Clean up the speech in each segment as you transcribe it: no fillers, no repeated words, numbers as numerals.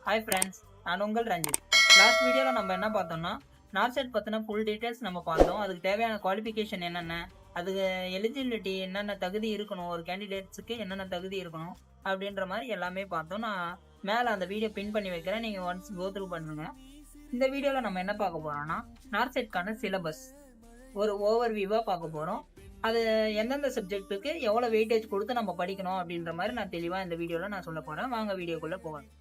Hi friends, நான் உங்கள் Ranjith. Last வீடியோவில் நம்ம என்ன பார்த்தோம்னா, நார்செட் பற்றின ஃபுல் டீட்டெயில்ஸ் நம்ம பார்த்தோம். அதுக்கு தேவையான குவாலிஃபிகேஷன் என்னென்ன, அதுக்கு எலிஜிபிலிட்டி என்னென்ன தகுதி இருக்கணும், ஒரு கேண்டிடேட்ஸுக்கு என்னென்ன தகுதி இருக்கணும் அப்படின்ற மாதிரி எல்லாமே பார்த்தோம். நான் மேலே அந்த வீடியோ பின் பண்ணி வைக்கிறேன், நீங்கள் ஒன்ஸ் கோ த்ரூ பண்ணுங்க. இந்த வீடியோவில் நம்ம என்ன பார்க்க போகிறோம்னா, நார்செட்கான சிலபஸ் ஒரு ஓவர் வியூவாக பார்க்க போகிறோம். அது எந்தெந்த சப்ஜெக்ட்டுக்கு எவ்வளோ வெயிட்டேஜ் கொடுத்து நம்ம படிக்கணும் அப்படின்ற மாதிரி நான் தெளிவாக இந்த வீடியோவில் நான் சொல்ல போகிறேன். வாங்க வீடியோக்குள்ளே போகலாம்.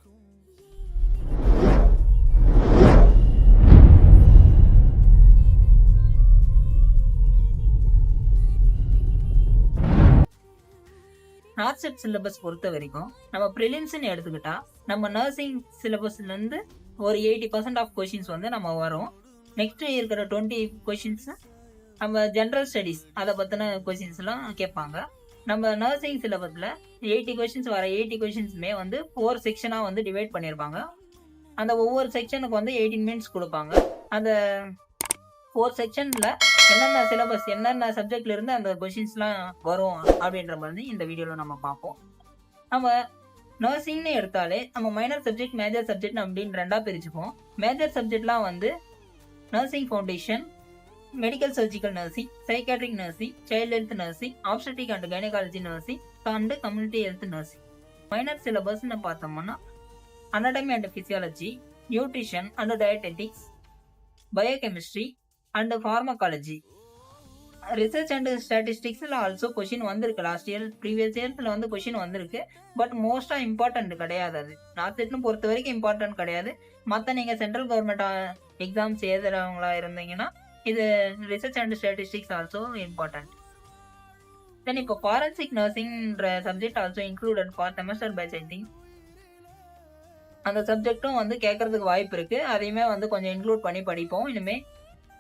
நார்செட் சிலபஸ் பொறுத்த வரைக்கும் நம்ம ப்ரிலிம்ஸ்ன்னு எடுத்துக்கிட்டா நம்ம நர்சிங் சிலபஸ்லேருந்து ஒரு 80% ஆஃப் கொஷின்ஸ் வந்து நம்ம வரும். நெக்ஸ்ட் இருக்கிற 20 கொஷின்ஸ் நம்ம ஜென்ரல் ஸ்டடீஸ் அதை பற்றின கொஷின்ஸ்லாம் கேட்பாங்க. நம்ம நர்சிங் சிலபஸில் 80 கொஷின்ஸ் வர 80 கொஷின்ஸுமே வந்து 4 செக்ஷனாக வந்து டிவைட் பண்ணியிருப்பாங்க. அந்த ஒவ்வொரு செக்ஷனுக்கு வந்து 18 மினிட்ஸ் கொடுப்பாங்க. அந்த 4 செக்ஷனில் என்னென்ன சிலபஸ் என்னென்ன சப்ஜெக்ட்ல இருந்து அந்த கொஷின்ஸ்லாம் வரும் அப்படின்ற மாதிரி இந்த வீடியோவில் நம்ம பார்ப்போம். நம்ம நர்சிங்னு எடுத்தாலே நம்ம மைனர் சப்ஜெக்ட் மேஜர் சப்ஜெக்ட் அப்படின்னு ரெண்டாக பிரிச்சுப்போம். மேஜர் சப்ஜெக்ட்லாம் வந்து nursing foundation, medical surgical nursing, psychiatric nursing, child health nursing, obstetric and gynaecology nursing and community health nursing. Minor சிலபஸ்ன்னு பார்த்தோம்னா anatomy and physiology, nutrition and dietetics, biochemistry and pharmacology. Research and ஸ்டாட்டிஸ்டிக்ஸில் also question வந்திருக்கு. Last year previous இயர்ஸில் வந்து question வந்திருக்கு. But மோஸ்ட்டாக important கிடையாது. அது நார்செட்னு பொறுத்த வரைக்கும் இம்பார்ட்டன்ட் கிடையாது. மற்ற நீங்கள் சென்ட்ரல் கவர்மெண்ட் எக்ஸாம்ஸ் எழுதுறவங்களா இருந்தீங்கன்னா இது research and statistics also important. Then இப்போ ஃபாரன்சிக் நர்சிங்ன்ற subject also included for semester batch. I think அந்த சப்ஜெக்டும் வந்து கேட்கறதுக்கு வாய்ப்பு இருக்குது. அதையுமே வந்து கொஞ்சம் இன்க்ளூட் பண்ணி படிப்போம். இனிமேல்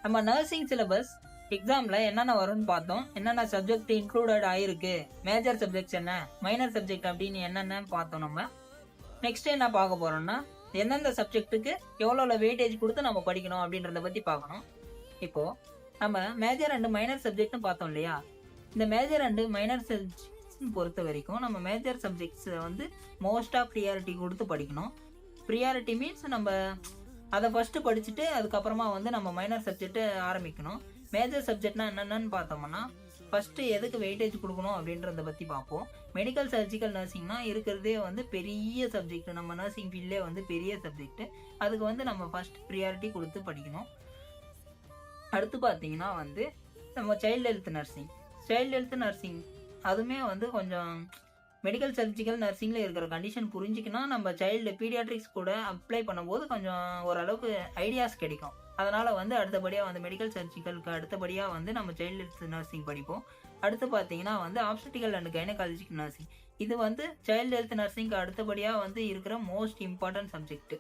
நம்ம நர்சிங் சிலபஸ் எக்ஸாமில் என்னென்ன வரும்னு பார்த்தோம். என்னென்ன சப்ஜெக்ட் இன்க்ளூடட் ஆகிருக்கு, மேஜர் சப்ஜெக்ட்ஸ் என்ன, மைனர் சப்ஜெக்ட் அப்படின்னு என்னென்னு பார்த்தோம். நம்ம நெக்ஸ்ட் என்ன பார்க்க போகிறோம்னா எந்தெந்த சப்ஜெக்ட்டுக்கு எவ்வளோ வெயிட்டேஜ் கொடுத்து நம்ம படிக்கணும் அப்படின்றத பற்றி பார்க்கணும். இப்போது நம்ம மேஜர் அண்டு மைனர் சப்ஜெக்ட்னு பார்த்தோம் இல்லையா. இந்த மேஜர் அண்டு மைனர் சப்ஜெக்ட்ஸ்னு பொறுத்த வரைக்கும் நம்ம மேஜர் சப்ஜெக்ட்ஸை வந்து மோஸ்ட்டாக ப்ரியாரிட்டி கொடுத்து படிக்கணும். ப்ரியாரிட்டி மீன்ஸ் நம்ம அதை ஃபஸ்ட்டு படிச்சுட்டு அதுக்கப்புறமா வந்து நம்ம மைனர் சப்ஜெக்ட்டு ஆரம்பிக்கணும். மேஜர் சப்ஜெக்ட்னா என்னென்னு பார்த்தோம்னா ஃபஸ்ட்டு எதுக்கு வெயிட்டேஜ் கொடுக்கணும் அப்படின்றத பற்றி பார்ப்போம். மெடிக்கல் சர்ஜிக்கல் நர்சிங்னா இருக்கிறதே வந்து பெரிய சப்ஜெக்ட், நம்ம நர்சிங் ஃபீல்டே வந்து பெரிய சப்ஜெக்ட்டு. அதுக்கு வந்து நம்ம ஃபஸ்ட் ப்ரியாரிட்டி கொடுத்து படிக்கணும். அடுத்து பார்த்தீங்கன்னா வந்து நம்ம சைல்டு ஹெல்த் நர்சிங் அதுவுமே வந்து கொஞ்சம் மெடிக்கல் சர்ஜிக்கல் நர்சிங்கில் இருக்கிற கண்டிஷன் புரிஞ்சிக்கணும். நம்ம சைல்டு பீடியாட்ரிக்ஸ் கூட அப்ளை பண்ணும்போது கொஞ்சம் ஓரளவுக்கு ஐடியாஸ் கிடைக்கும். அதனால் வந்து அடுத்தபடியாக வந்து மெடிக்கல் சர்ஜிக்கலுக்கு அடுத்தபடியாக வந்து நம்ம சைல்டு ஹெல்த் நர்சிங் படிப்போம். அடுத்து பார்த்தீங்கன்னா வந்து ஆப்ஸ்டெட்டிக்கல் அண்ட் கைனகாலஜிக் நர்சிங். இது வந்து சைல்டு ஹெல்த் நர்சிங்க்கு அடுத்தபடியாக வந்து இருக்கிற மோஸ்ட் இம்பார்ட்டன்ட் சப்ஜெக்ட்.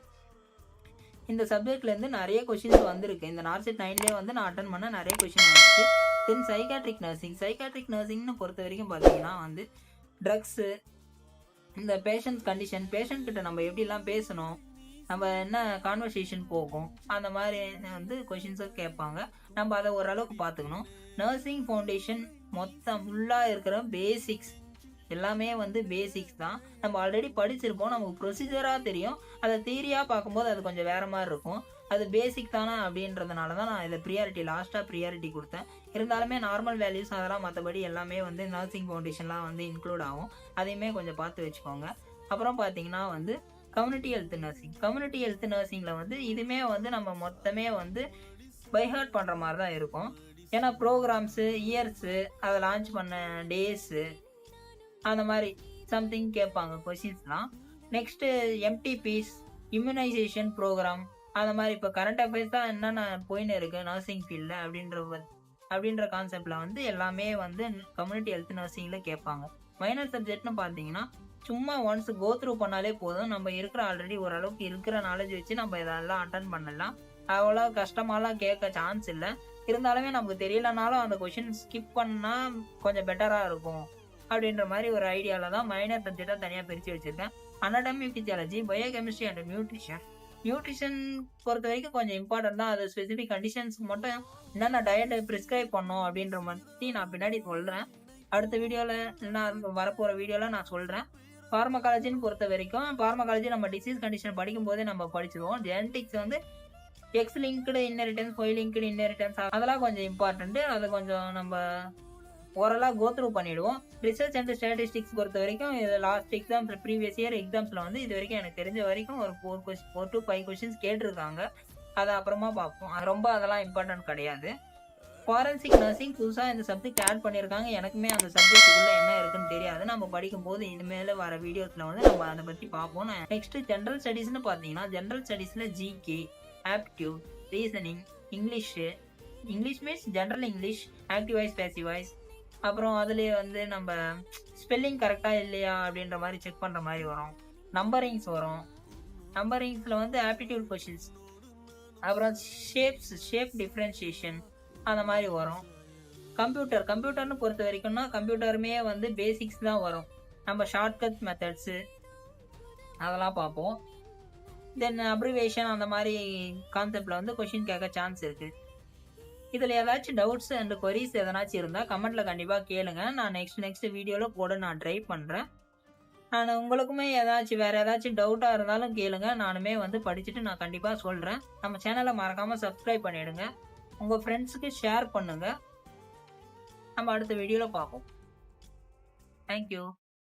இந்த சப்ஜெக்ட்லேருந்து நிறைய கொஷின்ஸ் வந்திருக்கு. இந்த நார்செட் 9லேயே வந்து நான் அட்டன் பண்ண நிறைய கொஷின் வந்துச்சு. தென் சைக்காட்ரிக் நர்சிங்னு பொறுத்த வரைக்கும் பார்த்தீங்கன்னா வந்து ட்ரக்ஸு, இந்த பேஷண்ட் கண்டிஷன், பேஷண்ட்கிட்ட நம்ம எப்படிலாம் பேசணும், நம்ம என்ன கான்வர்சேஷன் போகும், அந்த மாதிரி வந்து கொஷின்ஸை கேட்பாங்க. நம்ம அதை ஓரளவுக்கு பார்த்துக்கணும். நர்சிங் ஃபவுண்டேஷன் மொத்தம் ஃபுல்லாக இருக்கிற பேசிக்ஸ் எல்லாமே வந்து பேசிக்ஸ் தான். நம்ம ஆல்ரெடி படிச்சிருப்போம், நமக்கு ப்ரொசீஜராக தெரியும். அதை தியரியாக பார்க்கும்போது அது கொஞ்சம் வேறு மாதிரி இருக்கும். அது பேசிக் தானே அப்படின்றதுனால தான் நான் இதை லாஸ்ட்டாக ப்ரியாரிட்டி கொடுத்தேன். இருந்தாலுமே நார்மல் வேல்யூஸ் அதெல்லாம் மற்றபடி எல்லாமே வந்து நர்சிங் ஃபவுண்டேஷன்லாம் வந்து இன்க்ளூட் ஆகும். அதையுமே கொஞ்சம் பார்த்து வச்சுக்கோங்க. அப்புறம் பார்த்தீங்கன்னா வந்து கம்யூனிட்டி ஹெல்த் நர்சிங்கில் வந்து இதுவுமே வந்து நம்ம மொத்தமே வந்து பைஹார்ட் பண்ணுற மாதிரி தான் இருக்கும். ஏன்னா ப்ரோக்ராம்ஸு, இயர்ஸு, அதை லான்ச் பண்ண டேஸு, அந்த மாதிரி சம்திங் கேட்பாங்க கொஷின்ஸ்லாம். நெக்ஸ்ட்டு எம்டிபிஸ், இம்யூனைசேஷன் ப்ரோக்ராம், அந்த மாதிரி இப்போ கரண்ட் அஃபேர்ஸ் தான் என்னென்ன போயின்னு இருக்குது நர்சிங் ஃபீல்டில் அப்படின்ற கான்செப்டில் வந்து எல்லாமே வந்து கம்யூனிட்டி ஹெல்த் நர்சிங்கில் கேட்பாங்க. மைனர் சப்ஜெக்ட்னு பார்த்தீங்கன்னா சும்மா ஒன்ஸ் கோ த்ரூ பண்ணாலே போதும். நம்ம இருக்கிற ஆல்ரெடி ஓரளவுக்கு இருக்கிற நாலேஜ் வச்சு நம்ம இதெல்லாம் அட்டன் பண்ணலாம். அவ்வளோ கஷ்டமாலாம் கேட்க சான்ஸ் இல்லை. இருந்தாலுமே நமக்கு தெரியலனாலும் அந்த கொஷின் ஸ்கிப் பண்ணால் கொஞ்சம் பெட்டராக இருக்கும் அப்படின்ற மாதிரி ஒரு ஐடியாவில் தான் மைனர் சப்ஜெக்டாக தனியாக பிரித்து வச்சுருக்கேன். anatomy, physiology, biochemistry and nutrition பொறுத்த வரைக்கும் கொஞ்சம் இம்பார்ட்டன்ட் தான். அது ஸ்பெசிஃபிக் கண்டிஷன்ஸ்க்கு மட்டும் என்னென்ன டயட்டை ப்ரிஸ்கிரைப் பண்ணோம் அப்படின்ற மாதிரி நான் பின்னாடி சொல்கிறேன். அடுத்த வீடியோவில் நான் வரப்போகிற வீடியோவில் நான் சொல்கிறேன். ஃபார்மகாலஜின்னு பொறுத்த வரைக்கும் ஃபார்மகாலஜி நம்ம டிசீஸ் கண்டிஷன் படிக்கும் போதே நம்ம படிச்சிருவோம். ஜெனடிக்ஸ் வந்து X linked inheritance, Y linked inheritance அதெல்லாம் கொஞ்சம் இம்பார்ட்டன்ட்டு. அதை கொஞ்சம் நம்ம ஓரலாக கோத்ரூ பண்ணிவிடுவோம். ரிசர்ச் அண்ட் ஸ்டாட்டிஸ்டிக்ஸ் பொறுத்த வரைக்கும் இது லாஸ்ட் எக்ஸாம்ஸ் ப்ரீவியஸ் இயர் எக்ஸாம்ஸில் வந்து இது வரைக்கும் எனக்கு தெரிஞ்ச வரைக்கும் ஒரு 4 to 5 கொஷின்ஸ் கேட்டிருக்காங்க. அதை அப்புறமா பார்ப்போம். அது ரொம்ப அதெல்லாம் இம்பார்ட்டன்ட் கிடையாது. ஃபாரன்சிக் நர்சிங் புதுசாக இந்த சப்ஜெக்ட் ஆட் பண்ணியிருக்காங்க. எனக்குமே அந்த சப்ஜெக்ட்டுக்குள்ளே என்ன இருக்குன்னு தெரியாது. நம்ம படிக்கும்போது இனிமேல் வர வீடியோஸில் வந்து நம்ம அதை பற்றி பார்ப்போம். நெக்ஸ்ட்டு ஜென்ரல் ஸ்டடீஸ்னு பார்த்தீங்கன்னா ஜென்ரல் ஸ்டடீஸில் GK, aptitude, reasoning, English means general English, active voice, passive voice, அப்புறம் அதுலேயே வந்து நம்ம ஸ்பெல்லிங் கரெக்டாக இல்லையா அப்படின்ற மாதிரி செக் பண்ணுற மாதிரி வரும். நம்பரிங்ஸ் வரும். நம்பரிங்ஸில் வந்து ஆப்டிடியூட் கொஷின்ஸ், அப்புறம் ஷேப் டிஃப்ரென்ஷியேஷன் அந்த மாதிரி வரும். கம்ப்யூட்டர்னு பொறுத்த வரைக்கும்னா கம்ப்யூட்டருமே வந்து பேசிக்ஸ் தான் வரும். நம்ம ஷார்ட்கட் மெத்தட்ஸு அதெல்லாம் பார்ப்போம். தென் அப்ரிவேஷன் அந்த மாதிரி கான்செப்டில் வந்து கொஷின் கேட்க சான்ஸ் இருக்குது. இதில் ஏதாச்சும் டவுட்ஸ் அண்ட் கொரீஸ் எதனாச்சும் இருந்தால் கமெண்ட்டில் கண்டிப்பாக கேளுங்க. நான் நெக்ஸ்ட் வீடியோவில் போட நான் ட்ரை பண்ணுறேன். நான் உங்களுக்குமே வேறு ஏதாச்சும் டவுட்டாக இருந்தாலும் கேளுங்க. நானுமே வந்து படிச்சுட்டு நான் கண்டிப்பாக சொல்கிறேன். நம்ம சேனலை மறக்காமல் சப்ஸ்கிரைப் பண்ணிவிடுங்க. உங்கள் ஃப்ரெண்ட்ஸுக்கு ஷேர் பண்ணுங்கள். நம்ம அடுத்த வீடியோவில் பார்ப்போம். தேங்க்யூ.